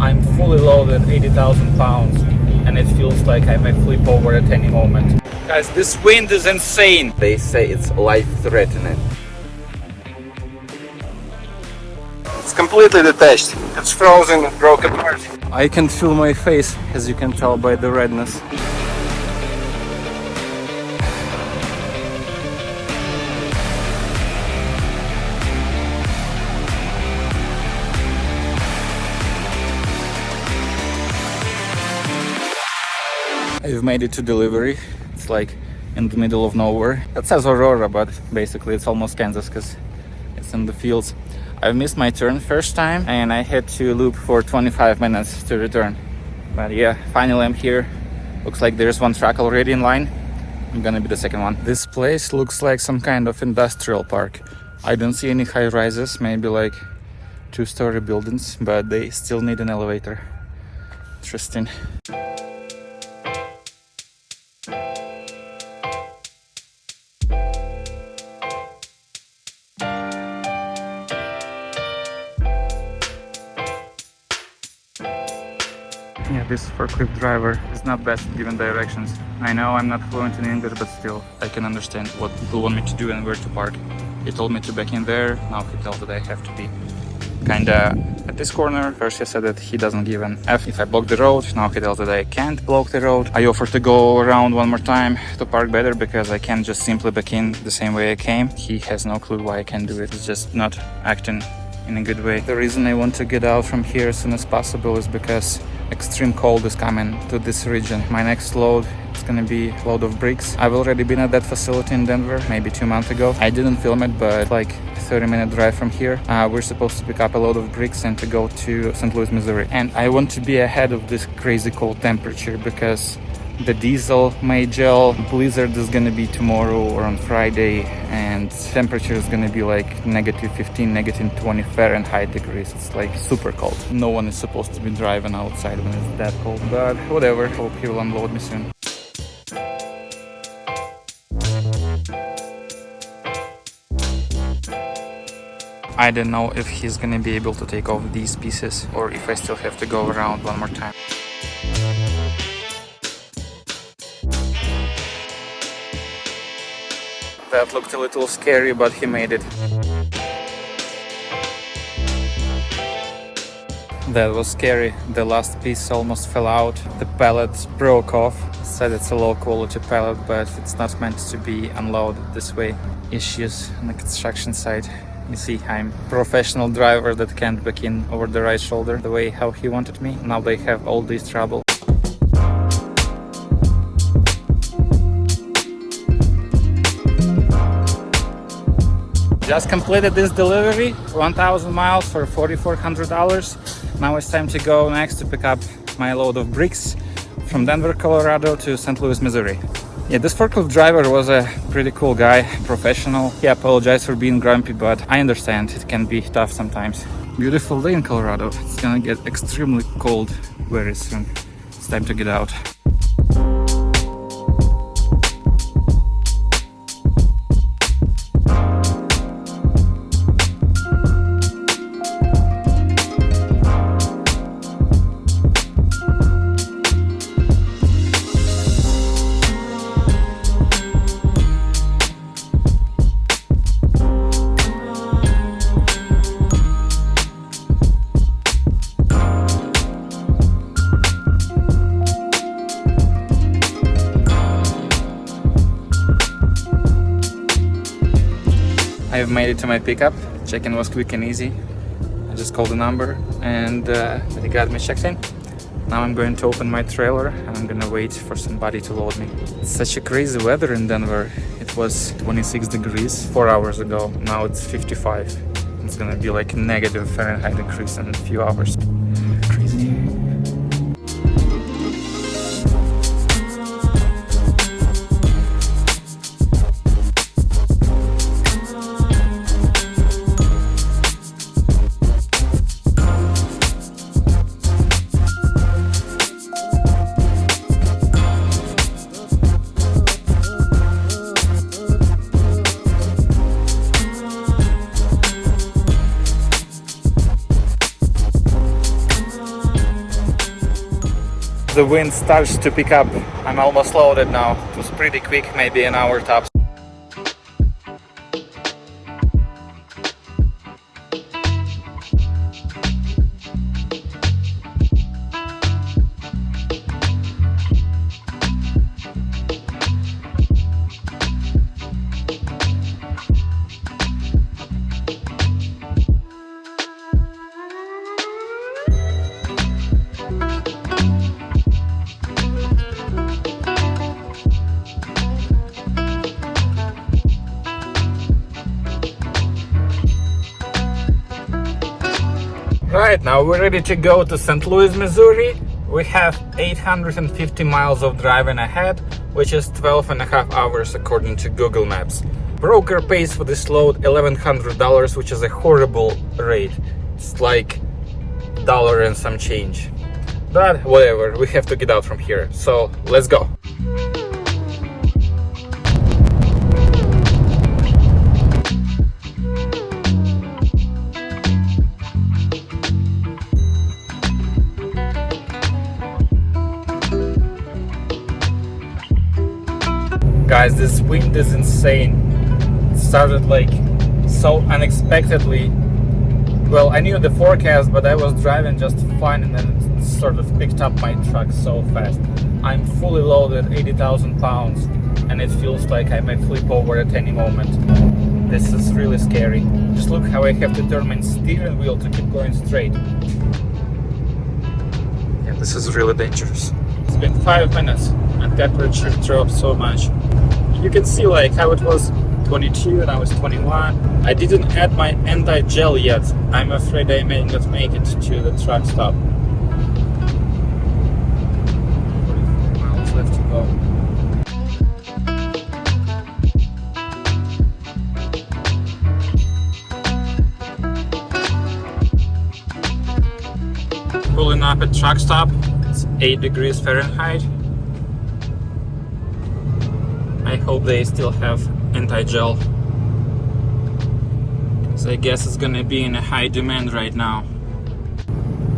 I'm fully loaded, 80,000 pounds, and it feels like I may flip over at any moment. Guys, this wind is insane. They say it's life-threatening. It's completely detached. It's frozen and broken apart. I can feel my face, as you can tell by the redness. I've made it to delivery. It's like in the middle of nowhere. It says Aurora, but basically it's almost Kansas because it's in the fields. I missed my turn first time and I had to loop for 25 minutes to return. But yeah, finally I'm here. Looks like there's one truck already in line. I'm gonna be the second one. This place looks like some kind of industrial park. I don't see any high rises, maybe like 2-story buildings, but they still need an elevator. Interesting. Yeah, this forklift driver is not best given directions. I know I'm not fluent in English, but still, I can understand what people want me to do and where to park. He told me to back in there, now he tells that I have to be kinda at this corner. First he said that he doesn't give an F if I block the road, now he tells that I can't block the road. I offered to go around one more time to park better because I can't just simply back in the same way I came. He has no clue why I can't do it, he's just not acting in a good way. The reason I want to get out from here as soon as possible is because extreme cold is coming to this region. My next load is gonna be a load of bricks. I've already been at that facility in Denver maybe 2 months ago. I didn't film it, but like a 30-minute drive from here. We're supposed to pick up a load of bricks and to go to St. Louis, Missouri. And I want to be ahead of this crazy cold temperature because the diesel may gel. Blizzard is gonna be tomorrow or on Friday, and temperature is gonna be like -15, -20 Fahrenheit degrees. It's like super cold. No one is supposed to be driving outside when it's that cold, but whatever. Hope he will unload me soon. I don't know if he's gonna be able to take off these pieces or if I still have to go around one more time. That looked a little scary, but he made it. That was scary. The last piece almost fell out. The pallet broke off. Said it's a low quality pallet, but it's not meant to be unloaded this way. Issues on the construction site. You see, I'm a professional driver that can't back in over the right shoulder the way how he wanted me. Now they have all this trouble. Just completed this delivery, 1,000 miles for $4,400. Now it's time to go next to pick up my load of bricks from Denver, Colorado to St. Louis, Missouri. Yeah, this forklift driver was a pretty cool guy, professional. He apologized for being grumpy, but I understand it can be tough sometimes. Beautiful day in Colorado. It's gonna get extremely cold very soon. It's time to get out. I've made it to my pickup. Check-in was quick and easy. I just called the number and they got me checked in. Now I'm going to open my trailer and I'm gonna wait for somebody to load me. It's such a crazy weather in Denver. It was 26 degrees 4 hours ago. Now it's 55. It's gonna be like negative Fahrenheit increase in a few hours. Crazy. the wind starts to pick up. I'm almost loaded now. It was pretty quick, maybe an hour tops. Right, now we're ready to go to St. Louis, Missouri. We have 850 miles of driving ahead, which is 12 and a half hours according to Google Maps. Broker pays for this load $1,100, which is a horrible rate. It's like dollar and some change. But whatever, we have to get out from here. So let's go. Guys, this wind is insane. It started like so unexpectedly. Well, I knew the forecast, but I was driving just fine and then it sort of picked up my truck so fast. I'm fully loaded, 80,000 pounds, and it feels like I may flip over at any moment. This is really scary. Just look how I have to turn my steering wheel to keep going straight. Yeah, this is really dangerous. It's been 5 minutes and temperature dropped so much. You can see like how it was 22 and I was 21. I didn't add my anti-gel yet. I'm afraid I may not make it to the truck stop. 44 miles left to go. Pulling up at truck stop. It's 8 degrees Fahrenheit. I hope they still have anti-gel. So I guess it's gonna be in a high demand right now.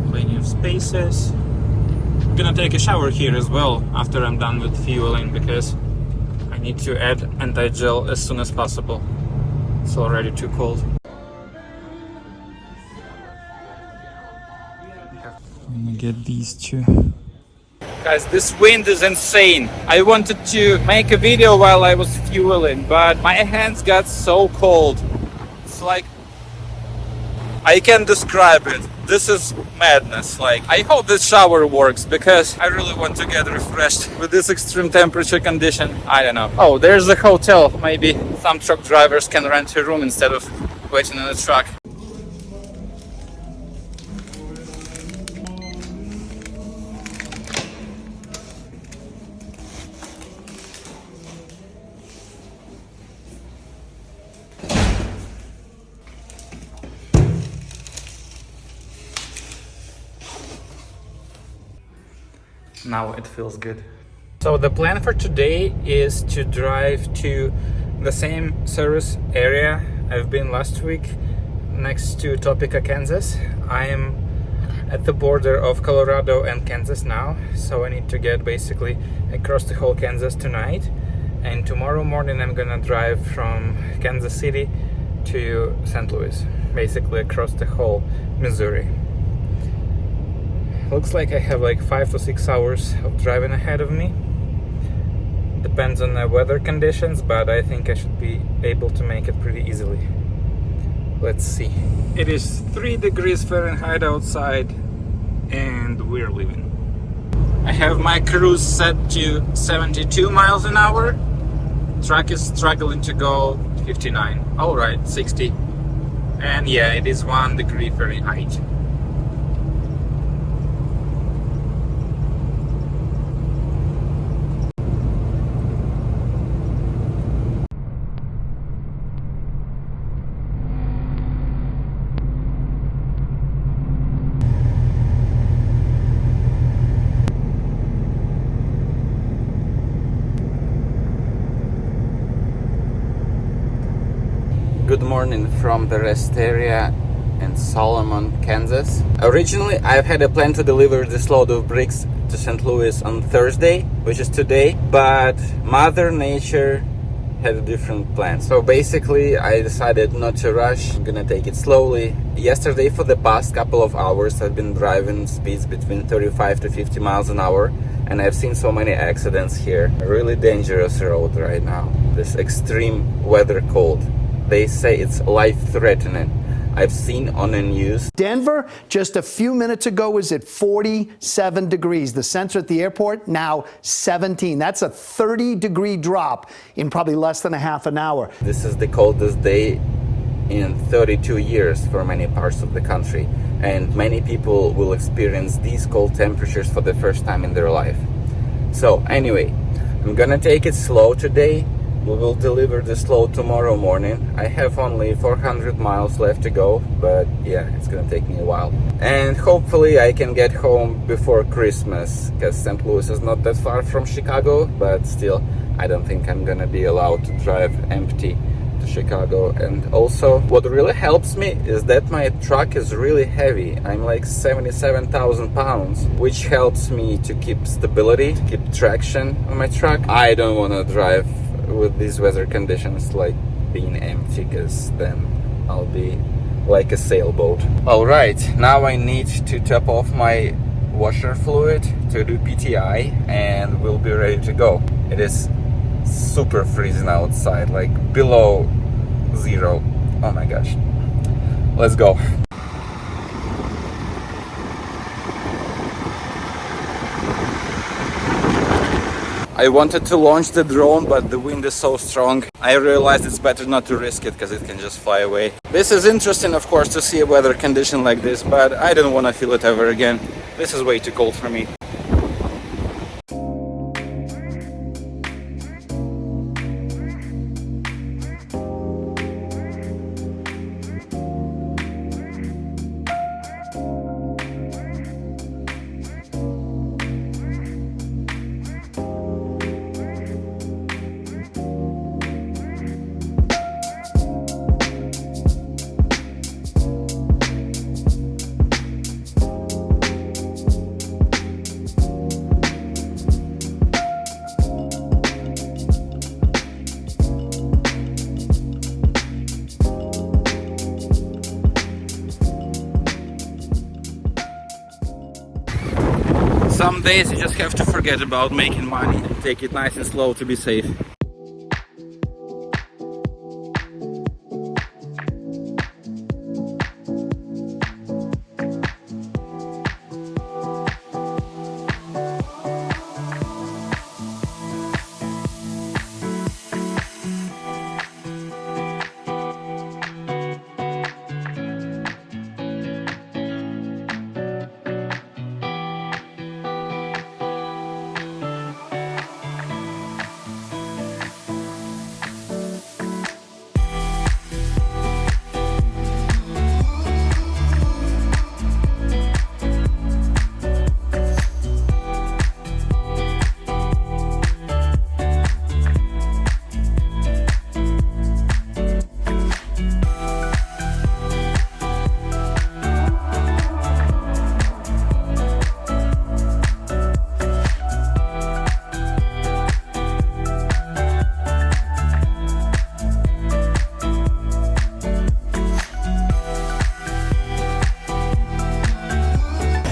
Plenty of spaces. I'm gonna take a shower here as well after I'm done with fueling because I need to add anti-gel as soon as possible. It's already too cold. I'm gonna get these two. Guys, this wind is insane. I wanted to make a video while I was fueling, but my hands got so cold. It's like, I can't describe it. This is madness. Like, I hope this shower works because I really want to get refreshed with this extreme temperature condition. I don't know. Oh, there's a hotel. Maybe some truck drivers can rent a room instead of waiting in the truck. Now it feels good. So the plan for today is to drive to the same service area I've been last week, next to Topeka, Kansas. I am at the border of Colorado and Kansas now, so I need to get basically across the whole Kansas tonight. And tomorrow morning I'm gonna drive from Kansas City to St. Louis, basically across the whole Missouri. Looks like I have like 5 to 6 hours of driving ahead of me. Depends on the weather conditions, but I think I should be able to make it pretty easily. Let's see. It is 3 degrees Fahrenheit outside and we're leaving. I have my cruise set to 72 miles an hour. Truck is struggling to go 59. Alright, 60. And yeah, it is 1 degree Fahrenheit. Good morning from the rest area in Solomon, Kansas. Originally, I've had a plan to deliver this load of bricks to St. Louis on Thursday, which is today, but Mother Nature had a different plan. So basically, I decided not to rush. I'm gonna take it slowly. Yesterday, for the past couple of hours, I've been driving speeds between 35 to 50 miles an hour, and I've seen so many accidents here. A really dangerous road right now. This extreme weather cold. They say it's life-threatening. I've seen on the news. Denver, just a few minutes ago, was at 47 degrees. The sensor at the airport, now 17. That's a 30-degree drop in probably less than a half an hour. This is the coldest day in 32 years for many parts of the country. And many people will experience these cold temperatures for the first time in their life. So anyway, I'm gonna take it slow today. We will deliver this load tomorrow morning. I have only 400 miles left to go, but yeah, it's gonna take me a while. And hopefully I can get home before Christmas, because St. Louis is not that far from Chicago, but still, I don't think I'm gonna be allowed to drive empty to Chicago. And also, what really helps me is that my truck is really heavy. I'm like 77,000 pounds, which helps me to keep stability, to keep traction on my truck. I don't wanna drive with these weather conditions like being empty, because then I'll be like a sailboat. All right, now I need to top off my washer fluid to do PTI, and we'll be ready to go. It is super freezing outside, like below zero. Oh my gosh, let's go. I wanted to launch the drone, but the wind is so strong. I realized it's better not to risk it, because it can just fly away. This is interesting, of course, to see a weather condition like this, but I don't want to feel it ever again. This is way too cold for me. Some days you just have to forget about making money. Take it nice and slow to be safe.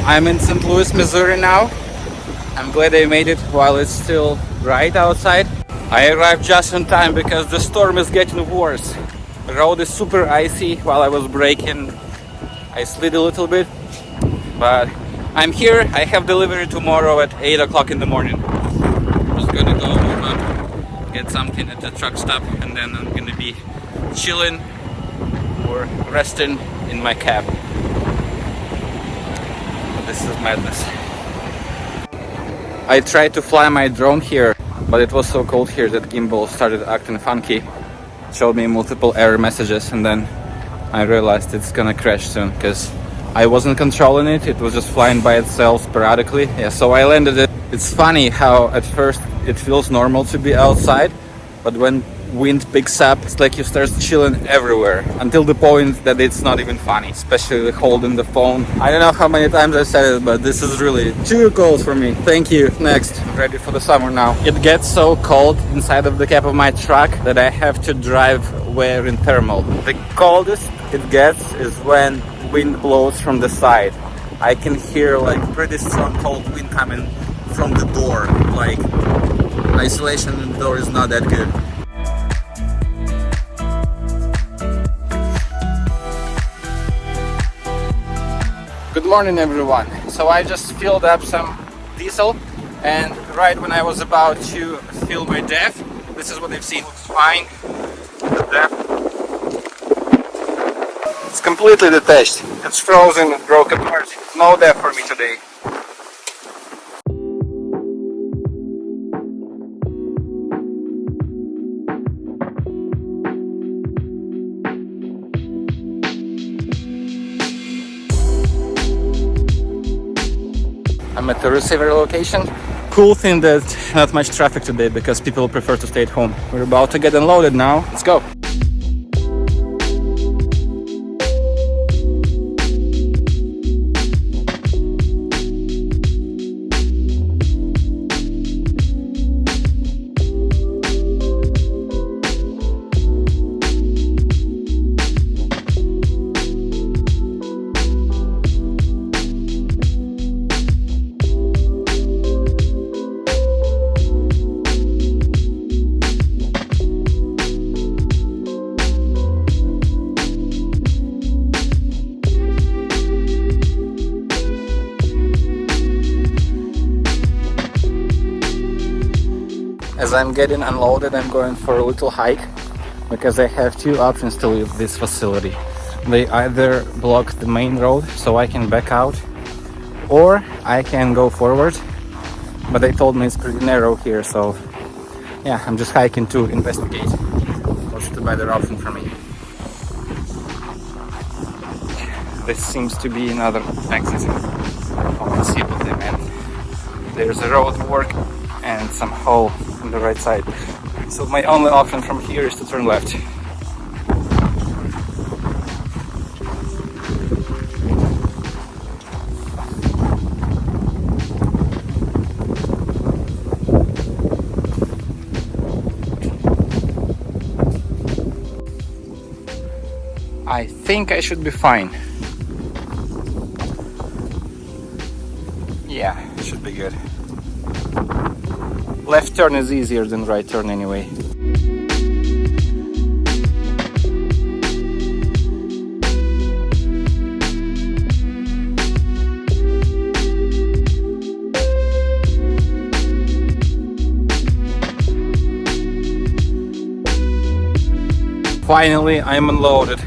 I'm in St. Louis, Missouri now. I'm glad I made it while it's still bright outside. I arrived just in time because the storm is getting worse. The road is super icy. While I was braking, I slid a little bit, but I'm here. I have delivery tomorrow at 8 o'clock in the morning. Just gonna go warm up, get something at the truck stop, and then I'm gonna be chilling or resting in my cab. This is madness. I tried to fly my drone here, but it was so cold here that gimbal started acting funky. It showed me multiple error messages, and then I realized it's gonna crash soon because I wasn't controlling it. It was just flying by itself sporadically. Yeah, so I landed it. It's funny how at first it feels normal to be outside, but when wind picks up, it's like you start chilling everywhere until the point that it's not even funny, especially holding the phone. I don't know how many times I said it, but this is really too cold for me. Thank you. Next. Ready for the summer now. It gets so cold inside of the cab of my truck that I have to drive wearing thermal. The coldest it gets is when wind blows from the side. I can hear like pretty strong cold wind coming from the door. Like isolation in the door is not that good. Good morning everyone. So I just filled up some diesel, and right when I was about to fill my DEF, this is what I've seen. Looks fine. The DEF. It's completely detached. It's frozen, it broke apart. No DEF for me today. I'm at the receiver location. Cool thing that not much traffic today because people prefer to stay at home. We're about to get unloaded now. Let's go. As I'm getting unloaded, I'm going for a little hike because I have two options to leave this facility. They either block the main road so I can back out, or I can go forward, but they told me it's pretty narrow here, so yeah, I'm just hiking to investigate what's the better option for me. This seems to be another exit. Let's see what they meant. There's a road work and some hole on the right side. So my only option from here is to turn left. I think I should be fine. Yeah, it should be good. Left turn is easier than right turn anyway. Finally, I'm unloaded.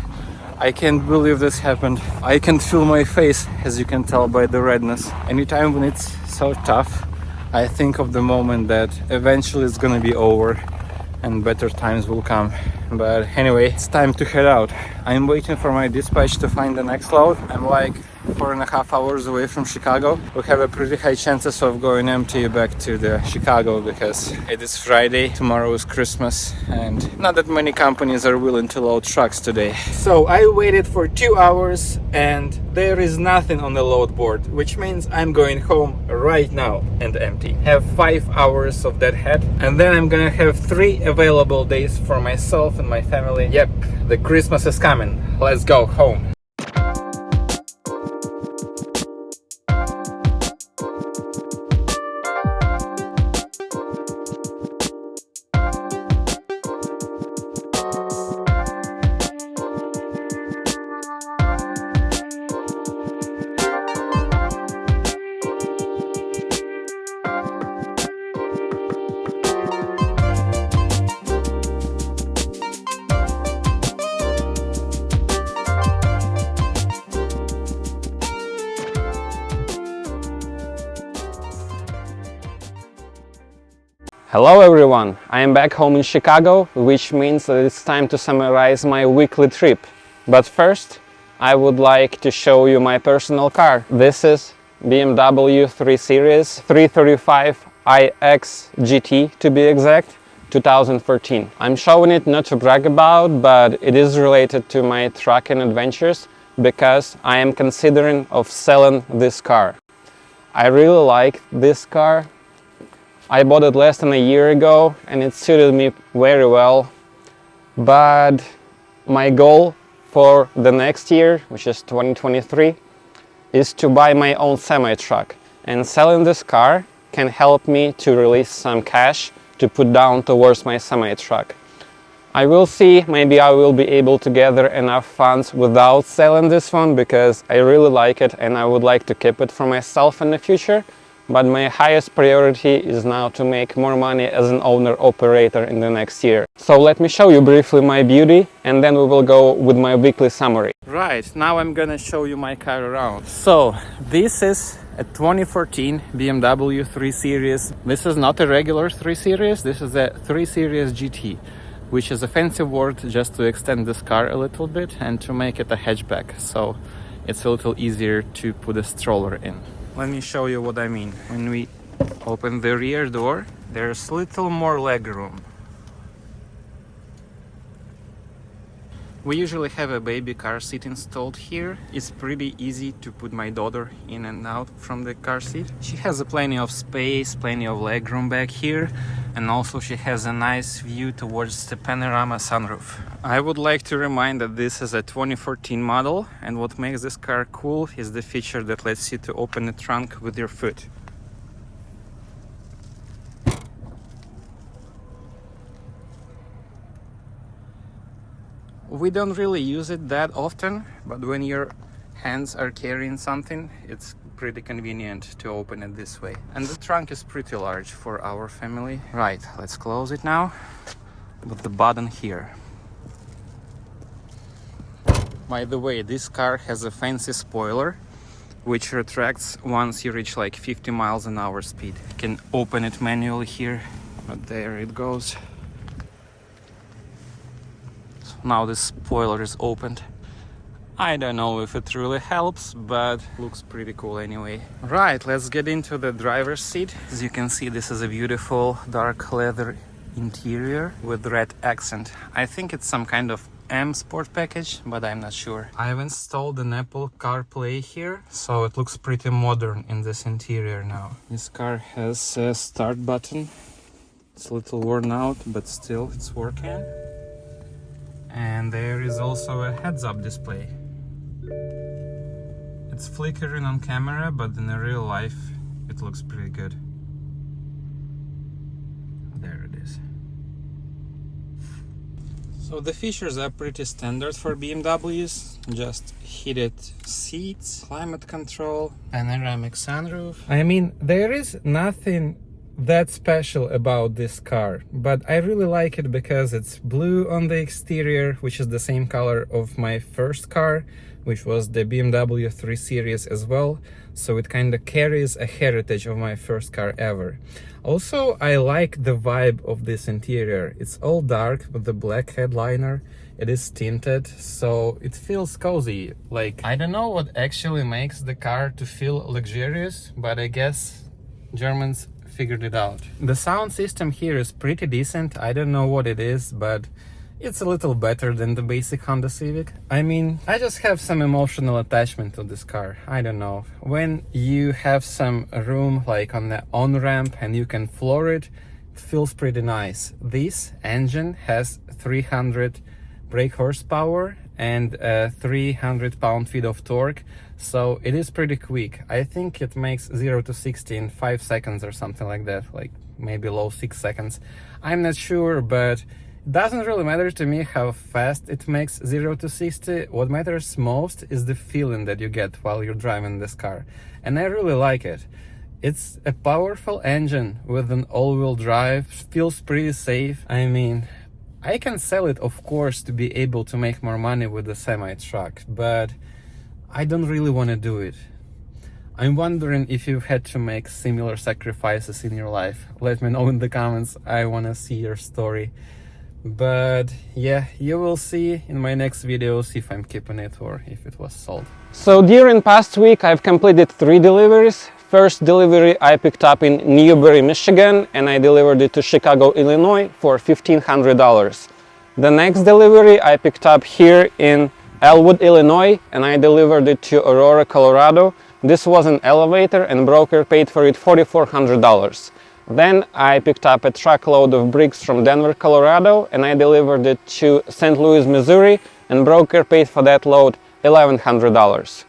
I can't believe this happened. I can feel my face, as you can tell by the redness. Anytime when it's so tough, I think of the moment that eventually it's gonna be over and better times will come. But anyway, it's time to head out. I'm waiting for my dispatch to find the next load. I'm like 4.5 hours away from Chicago. We have a pretty high chances of going empty back to the Chicago because it is Friday, tomorrow is Christmas, and not that many companies are willing to load trucks today. So I waited for 2 hours and there is nothing on the load board, which means I'm going home right now and empty. Have 5 hours of that head, and then I'm gonna have 3 available days for myself and my family. Yep, the Christmas is coming. Let's go home. Hello everyone, I am back home in Chicago, which means that it's time to summarize my weekly trip. But first, I would like to show you my personal car. This is BMW 3 Series 335iX GT to be exact. 2013. I'm showing it not to brag about, but it is related to my trucking adventures because I am considering of selling this car. I really like this car. I bought it less than a year ago and it suited me very well. But my goal for the next year, which is 2023, is to buy my own semi-truck. And selling this car can help me to release some cash to put down towards my semi-truck. I will see, maybe I will be able to gather enough funds without selling this one because I really like it and I would like to keep it for myself in the future. But my highest priority is now to make more money as an owner-operator in the next year. So let me show you briefly my beauty and then we will go with my weekly summary. Right, now I'm gonna show you my car around. So this is a 2014 BMW 3 Series. This is not a regular 3 Series, this is a 3 Series GT, which is a fancy word just to extend this car a little bit and to make it a hatchback. So it's a little easier to put a stroller in. Let me show you what I mean. When we open the rear door, there's a little more leg room. We usually have a baby car seat installed here. It's pretty easy to put my daughter in and out from the car seat. She has plenty of space, plenty of leg room back here, and also she has a nice view towards the panorama sunroof. I would like to remind that this is a 2014 model, and what makes this car cool is the feature that lets you to open the trunk with your foot. We don't really use it that often, but when your hands are carrying something, it's pretty convenient to open it this way. And the trunk is pretty large for our family. Right, let's close it now with the button here. By the way, this car has a fancy spoiler which retracts once you reach like 50 miles an hour speed. You can open it manually here, but there it goes. Now this spoiler is opened. I don't know if it really helps, but looks pretty cool anyway. Right, let's get into the driver's seat. As you can see, this is a beautiful dark leather interior with red accent. I think it's some kind of M Sport package, but I'm not sure. I've installed an Apple CarPlay here, so it looks pretty modern in this interior now. This car has a start button. It's a little worn out, but still it's working. And there is also a heads-up display. It's flickering on camera, but in real life it looks pretty good. There it is. So the features are pretty standard for BMWs. Just heated seats, climate control, panoramic sunroof. I mean, there is nothing that special about this car, but I really like it because it's blue on the exterior, which is the same color of my first car, which was the BMW 3 Series as well, so it kind of carries a heritage of my first car ever. Also, I like the vibe of this interior. It's all dark with the black headliner. It is tinted, so it feels cozy. Like, I don't know what actually makes the car to feel luxurious, but I guess Germans figured it out. The sound system here is pretty decent. I don't know what it is, but it's a little better than the basic Honda Civic. I mean, I just have some emotional attachment to this car. I don't know. When you have some room like on the on-ramp and you can floor it, it feels pretty nice. This engine has 300 brake horsepower and 300 pound-feet of torque, so it is pretty quick. I think it makes 0 to 60 in 5 seconds or something like that, like maybe low 6 seconds. I'm not sure, but it doesn't really matter to me how fast it makes 0 to 60. What matters most is the feeling that you get while you're driving this car, and I really like it. It's a powerful engine with an all-wheel drive, feels pretty safe. I mean, I can sell it, of course, to be able to make more money with the semi-truck, but I don't really want to do it. I'm wondering if you've had to make similar sacrifices in your life. Let me know in the comments. I want to see your story. But yeah, you will see in my next videos if I'm keeping it or if it was sold. So during past week I've completed 3 deliveries. First delivery I picked up in Newberry, Michigan, and I delivered it to Chicago, Illinois for $1,500. The next delivery I picked up here in Elwood, Illinois, and I delivered it to Aurora, Colorado. This was an elevator and broker paid for it $4,400. Then I picked up a truckload of bricks from Denver, Colorado, and I delivered it to St. Louis, Missouri, and broker paid for that load $1,100.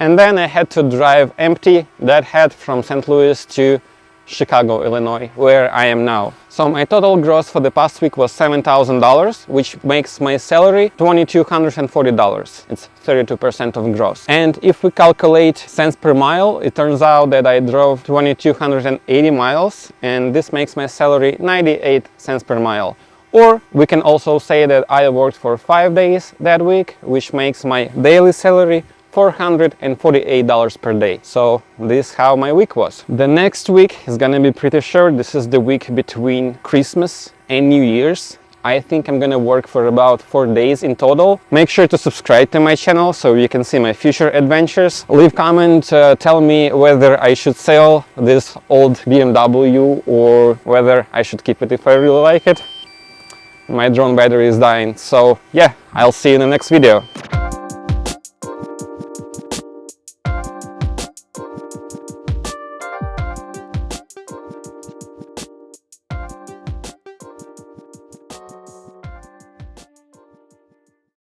And then I had to drive empty that head from St. Louis to Chicago, Illinois, where I am now. So my total gross for the past week was $7,000, which makes my salary $2,240. It's 32% of gross. And if we calculate cents per mile, it turns out that I drove 2,280 miles, and this makes my salary 98 cents per mile. Or we can also say that I worked for 5 days that week, which makes my daily salary $448 per day. So this is how my week was. The next week is gonna be pretty short. This is the week between Christmas and New Year's. I think I'm gonna work for about 4 days in total. Make sure to subscribe to my channel so you can see my future adventures. Leave comment, tell me whether I should sell this old BMW or whether I should keep it if I really like it. My drone battery is dying, so yeah, I'll see you in the next video.